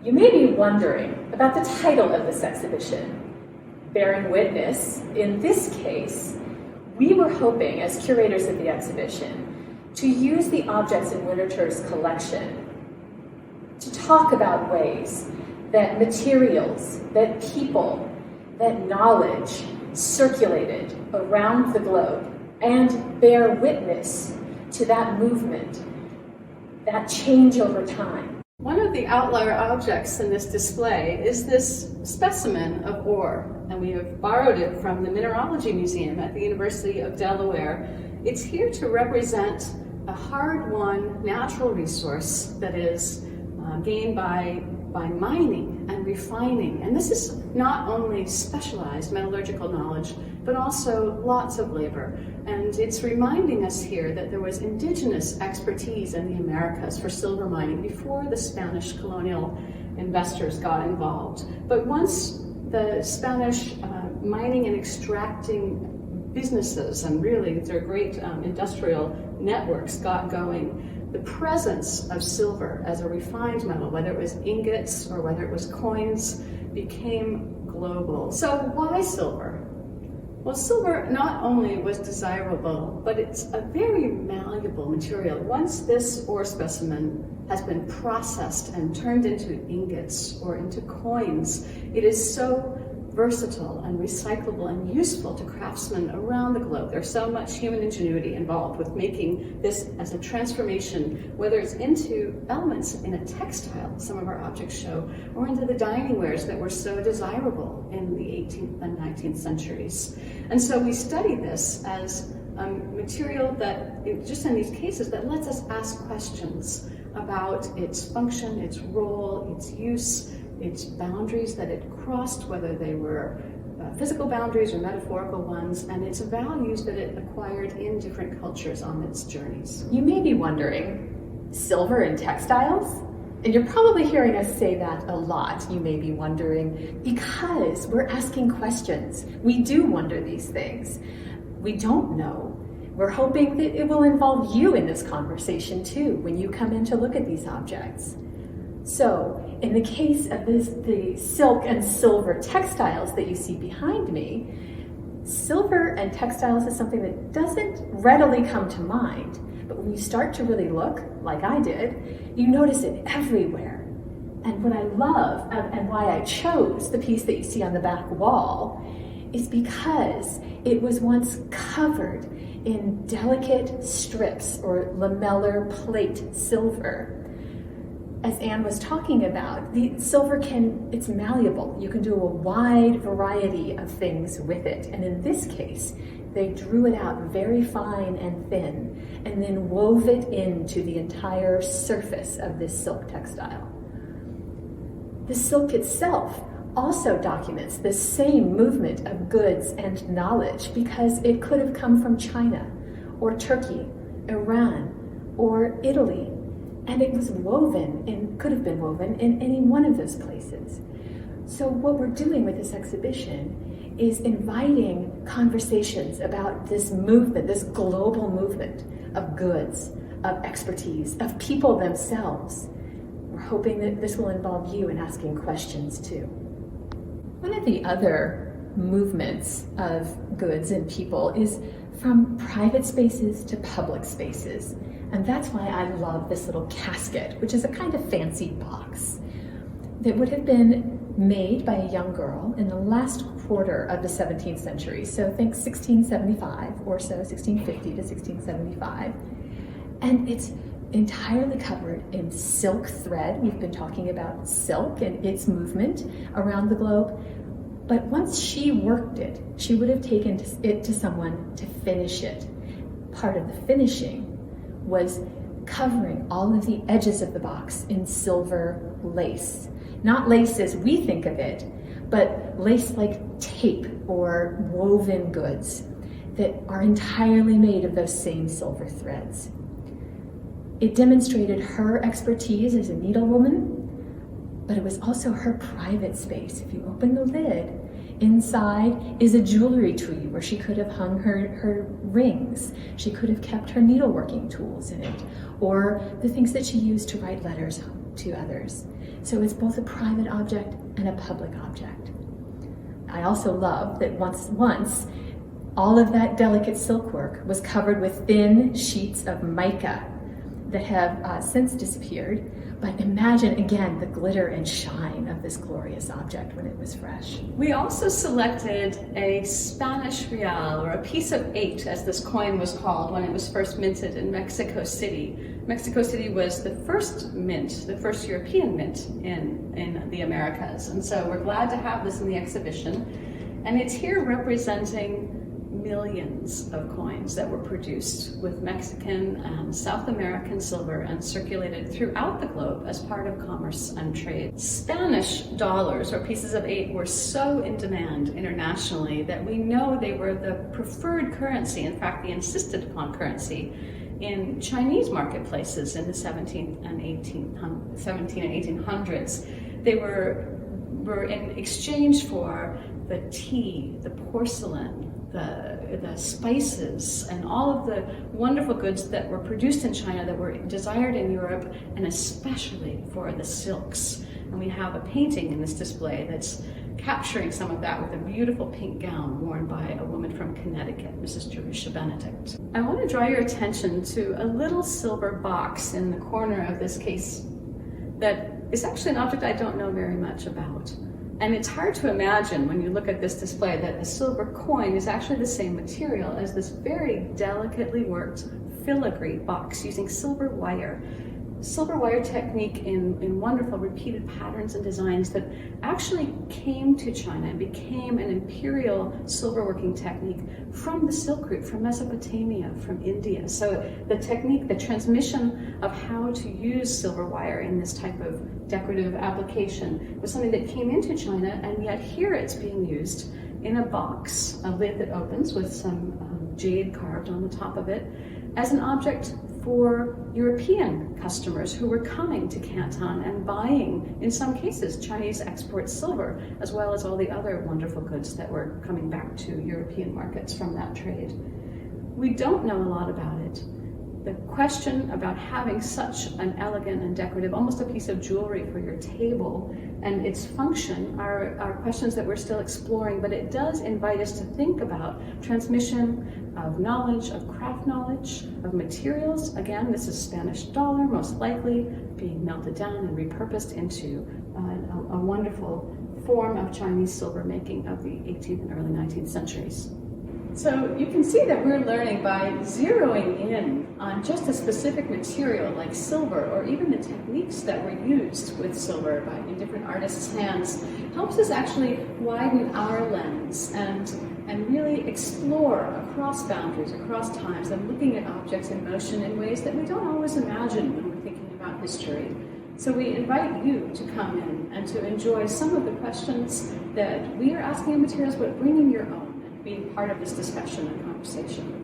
You may be wondering about the title of this exhibition, Bearing Witness. In this case, we were hoping, as curators of the exhibition, to use the objects in Curators' collection to talk about ways that materials, that people, that knowledge circulated around the globe and bear witness to that movement, that change over time. One of the outlier objects in this display is this specimen of ore, and we have borrowed it from the Mineralogy Museum at the University of Delaware. It's here to represent a hard-won natural resource that is gained by mining and refining. And this is not only specialized metallurgical knowledge, but also lots of labor. And it's reminding us here that there was indigenous expertise in the Americas for silver mining before the Spanish colonial investors got involved. But once the Spanish mining and extracting businesses, and really their great industrial networks got going, the presence of silver as a refined metal, whether it was ingots or whether it was coins, became global. So why silver? Well, silver not only was desirable, but it's a very malleable material. Once this ore specimen has been processed and turned into ingots or into coins, it is so versatile and recyclable and useful to craftsmen around the globe. There's so much human ingenuity involved with making this as a transformation, whether it's into elements in a textile, some of our objects show, or into the dining wares that were so desirable in the 18th and 19th centuries. And so we study this as a material that, just in these cases, that lets us ask questions about its function, its role, its use, its boundaries that it crossed, whether they were physical boundaries or metaphorical ones, and its values that it acquired in different cultures on its journeys. You may be wondering, silver in textiles? And you're probably hearing us say that a lot, you may be wondering, because we're asking questions. We do wonder these things. We don't know. We're hoping that it will involve you in this conversation too, when you come in to look at these objects. So, in the case of the silk and silver textiles that you see behind me, silver and textiles is something that doesn't readily come to mind, but when you start to really look, like I did, you notice it everywhere. And what I love, and why I chose the piece that you see on the back wall, is because it was once covered in delicate strips or lamellar plate silver. As Anne was talking about, the silver it's malleable. You can do a wide variety of things with it. And in this case, they drew it out very fine and thin, and then wove it into the entire surface of this silk textile. The silk itself also documents the same movement of goods and knowledge, because it could have come from China, or Turkey, Iran, or Italy. And it was woven, and could have been woven, in any one of those places. So what we're doing with this exhibition is inviting conversations about this movement, this global movement of goods, of expertise, of people themselves. We're hoping that this will involve you in asking questions too. One of the other movements of goods and people is from private spaces to public spaces. And that's why I love this little casket, which is a kind of fancy box that would have been made by a young girl in the last quarter of the 17th century. So think 1675 or so, 1650 to 1675. And it's entirely covered in silk thread. We've been talking about silk and its movement around the globe. But once she worked it, she would have taken it to someone to finish it. Part of the finishing was covering all of the edges of the box in silver lace. Not lace as we think of it, but lace like tape or woven goods that are entirely made of those same silver threads. It demonstrated her expertise as a needlewoman, but it was also her private space. If you open the lid, inside is a jewelry tree where she could have hung her rings. She could have kept her needleworking tools in it, or the things that she used to write letters to others. So it's both a private object and a public object. I also love that once all of that delicate silkwork was covered with thin sheets of mica that have since disappeared. But imagine again the glitter and shine of this glorious object when it was fresh. We also selected a Spanish real, or a piece of 8, as this coin was called when it was first minted in Mexico City. Mexico City was the first mint, the first European mint in the Americas. And so we're glad to have this in the exhibition. And it's here representing millions of coins that were produced with Mexican and South American silver and circulated throughout the globe as part of commerce and trade. Spanish dollars, or pieces of 8, were so in demand internationally that we know they were the preferred currency, in fact the insisted upon currency, in Chinese marketplaces in the 17th and 1800s. They were in exchange for the tea, the porcelain, the spices, and all of the wonderful goods that were produced in China that were desired in Europe, and especially for the silks. And we have a painting in this display that's capturing some of that with a beautiful pink gown worn by a woman from Connecticut, Mrs. Jerusha Benedict. I want to draw your attention to a little silver box in the corner of this case that is actually an object I don't know very much about. And it's hard to imagine when you look at this display that a silver coin is actually the same material as this very delicately worked filigree box using silver wire. Silver wire technique in wonderful repeated patterns and designs that actually came to China and became an imperial silver working technique from the Silk Route, from Mesopotamia, from India. So the technique, the transmission of how to use silver wire in this type of decorative application was something that came into China, and yet here it's being used in a box, a lid that opens with some jade carved on the top of it, as an object for European customers who were coming to Canton and buying, in some cases, Chinese export silver, as well as all the other wonderful goods that were coming back to European markets from that trade. We don't know a lot about it. The question about having such an elegant and decorative, almost a piece of jewelry for your table, and its function are questions that we're still exploring, but it does invite us to think about transmission of knowledge, of craft knowledge, of materials. Again, this is Spanish dollar, most likely being melted down and repurposed into a wonderful form of Chinese silver making of the 18th and early 19th centuries. So you can see that we're learning by zeroing in on just a specific material like silver, or even the techniques that were used with silver in different artists' hands, helps us actually widen our lens and really explore across boundaries, across times, and looking at objects in motion in ways that we don't always imagine when we're thinking about history. So we invite you to come in and to enjoy some of the questions that we are asking in materials, but bringing your own, being part of this discussion and conversation.